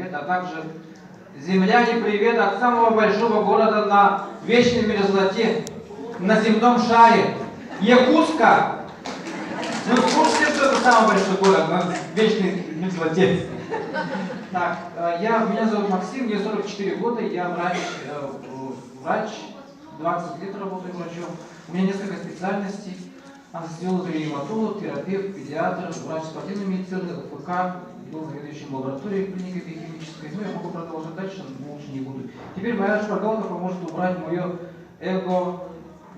привет, а также земляне, привет от самого большого города на вечной мерзлоте, на земном шаре, Якутска. Вы в курсе, что это самый большой город на вечной мерзлоте? Так, меня зовут Максим, мне 44 года, я врач, 20 лет работаю врачом. У меня несколько специальностей: анестезиолог, реаниматолог, терапевт, педиатр, врач спортивной медицины, ФК, был заведующим лабораторией клиники биохимической. Ну, я могу продолжить дальше, но лучше не буду. Теперь моя шпаргалка поможет убрать мое эго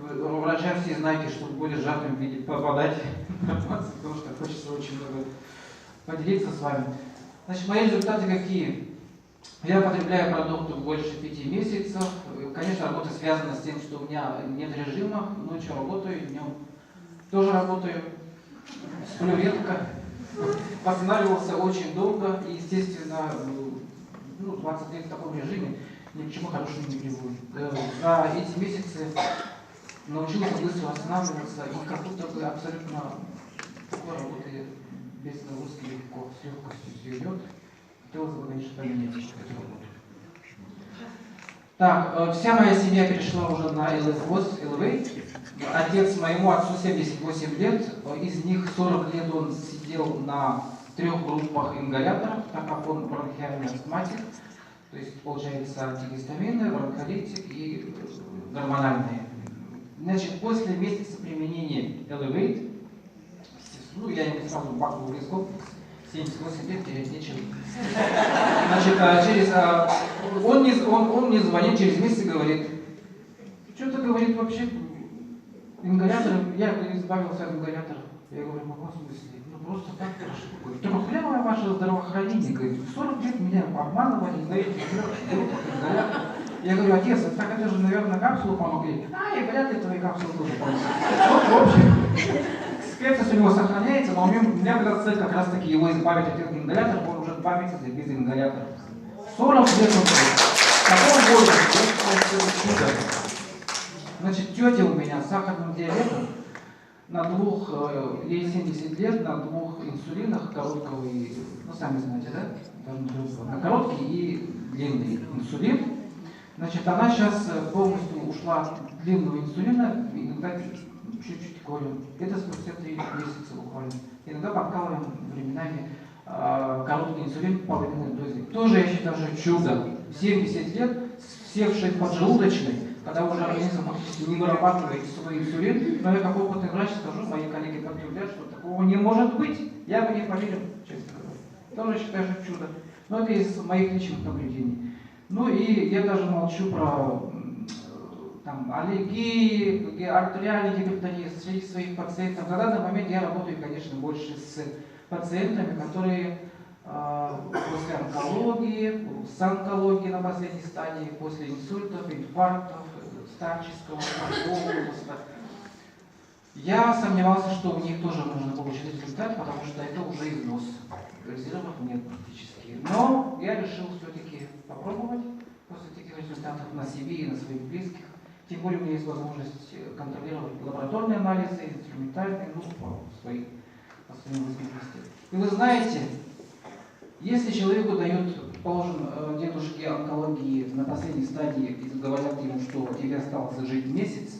врача, все знаки, чтобы в более сжатом виде попадать информацию, потому что хочется очень много поделиться с вами. Значит, мои результаты какие? Я потребляю продукты больше 5 месяцев. Конечно, работа связана с тем, что у меня нет режима. Ночью работаю, днем тоже работаю. Сплю редко. Восстанавливался очень долго. И, естественно, 20 лет в таком режиме ни к чему хорошему не приводит. За эти месяцы научился быстро восстанавливаться. И как будто бы абсолютно такой работы без нагрузки легко, с легкостью все идет. Хотелось бы, конечно, поменять эту работу. Так, вся моя семья перешла уже на Elevate. Отец, моему отцу 78 лет, из них 40 лет он сидел на 3 группах ингаляторов, так как он бронхиальный астматик, то есть получается антигистаминные, бронхолитик и гормональные. Значит, после месяца применения Elevate, я не сразу бахнул лесков, 78 лет терять нечего. Значит, он мне звонит через месяц и говорит, что-то говорит вообще, ингаляторы, я избавился от ингаляторов. Я говорю, в каком смысле? Просто так хорошо. Только прямо ваше здравоохранение, говорит, 40 лет меня обманывали на этих группах ингаляторов. Я говорю, отец, так это же, наверное, капсулу помогли. И вряд ли твои капсулы тоже помогли. Вот, в общем, специфика у него сохраняется, но у меня когда цель как раз таки его избавить от этих ингаляторов, он уже 2 месяца без ингаляторов. 40 лет он был. В таком возрасте, значит, тетя у меня с сахарным диабетом, ей 70 лет, на 2 инсулинах, короткого и, сами знаете, да? На короткий и длинный инсулин. Значит, она сейчас полностью ушла от длинного инсулина, иногда чуть-чуть колем. Это спустя 3 месяца буквально. Иногда подкалываем временами короткий инсулин по половинной дозе. Тоже, я считаю, что чудо. 70 лет, севший поджелудочный, когда уже организм фактически не вырабатывает свой инсулин. Но я как опытный врач скажу, мои коллеги подтвердят, что такого не может быть. Я бы не поверил, честно говоря. Тоже считаю, что чудо. Но это из моих личных наблюдений. Ну и я даже молчу про аллергии, артериальные гипертонии среди своих пациентов. На данный момент я работаю, конечно, больше с пациентами, которые после онкологии, с онкологией на последней стадии, после инсультов, инфарктов, старческого, возраста. Я сомневался, что у них тоже можно получить результат, потому что это уже износ. Резервов нет практически. Но я решил все-таки попробовать после таких результатов на себе и на своих близких. Тем более у меня есть возможность контролировать лабораторные анализы, инструментальные, по своим возможностям. И вы знаете, если человеку дают, положим, дедушке онкологии на последней стадии и говорят ему, что тебе осталось жить месяц,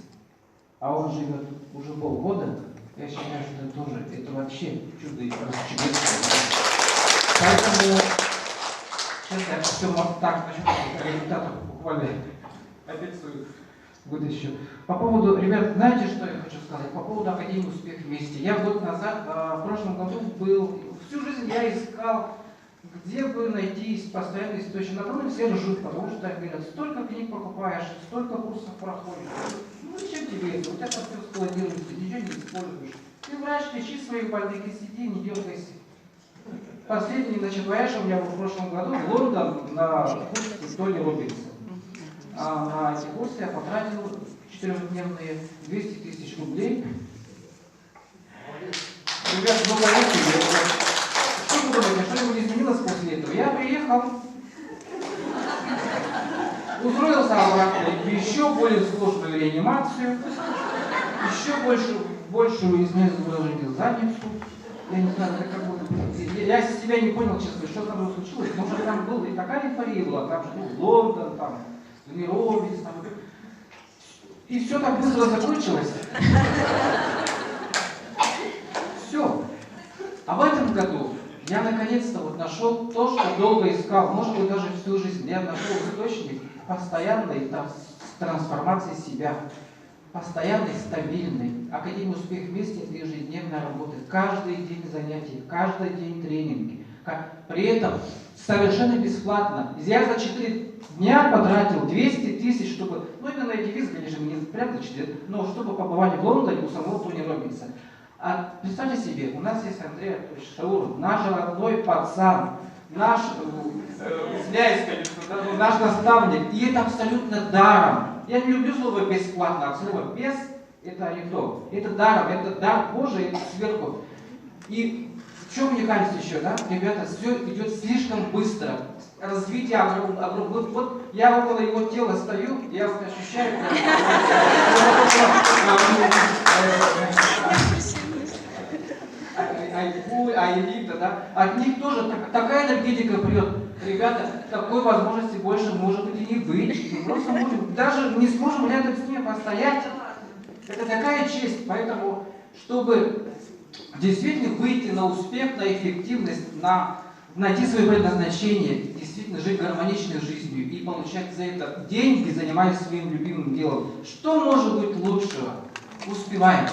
а он живет уже полгода, я считаю, что это вообще чудо и расчудесное. Поэтому сейчас я все вот так насчет результатов буквально описываю, вытащу. По поводу, ребят, знаете, что я хочу сказать? По поводу Академии «Успех вместе». Я год назад, в прошлом году всю жизнь я искал, где бы найти постоянный источник. На данном все ржут, потому что говорят, столько книг покупаешь, столько курсов проходишь. Зачем тебе это? У тебя там все складируется, ничего не используешь. Ты врач, лечи своих больных и сиди, не дергайся. Последний, вояж у меня был в прошлом году в Лондон на курс Тони Робинса. А на эти курсы я потратил 4-дневные 200 тысяч рублей. Ребят, что вы думаете, что-нибудь изменилось после этого? Я приехал, устроился обратно в еще более сложную реанимацию, еще большую, извиняюсь за выражение, задницу. Я не знаю, как будет Я из себя не понял, честно, что там случилось. Потому что там была и такая эйфория была, там же Лондон, там, тренировались, там. И все так быстро закончилось. Все. А в этом году я наконец-то вот нашел то, что долго искал, может быть, даже всю жизнь. Я нашел источник постоянной трансформации себя, постоянной, стабильной. Академия «Успех вместе» — это ежедневная работа, каждый день занятий, каждый день тренинги. При этом совершенно бесплатно. Я за 4 дня потратил 200 тысяч, чтобы, ну именно эти визы, конечно, не прям за 4, но чтобы побывать в Лондоне у самого Тони Роббинса. А представьте себе, у нас есть Андрей Анатольевич Шауров, наш родной пацан, наш, извиняюсь, конечно, наш наставник, и это абсолютно даром. Я не люблю слово бесплатно, а слово без — это анекдот. Это даром, это дар Божий сверху. И в чем уникальность еще, да? Ребята, все идет слишком быстро. Развитие огромное. Вот я около его тела стою, я вот ощущаю, Айлита, да? От них тоже такая энергетика прет. Ребята, такой возможности больше может быть и не быть. Мы просто можем, даже не сможем рядом с ними постоять. Это такая честь. Поэтому, чтобы действительно выйти на успех, на эффективность, найти свое предназначение, действительно жить гармоничной жизнью и получать за это деньги, занимаясь своим любимым делом, что может быть лучшего? Успеваем.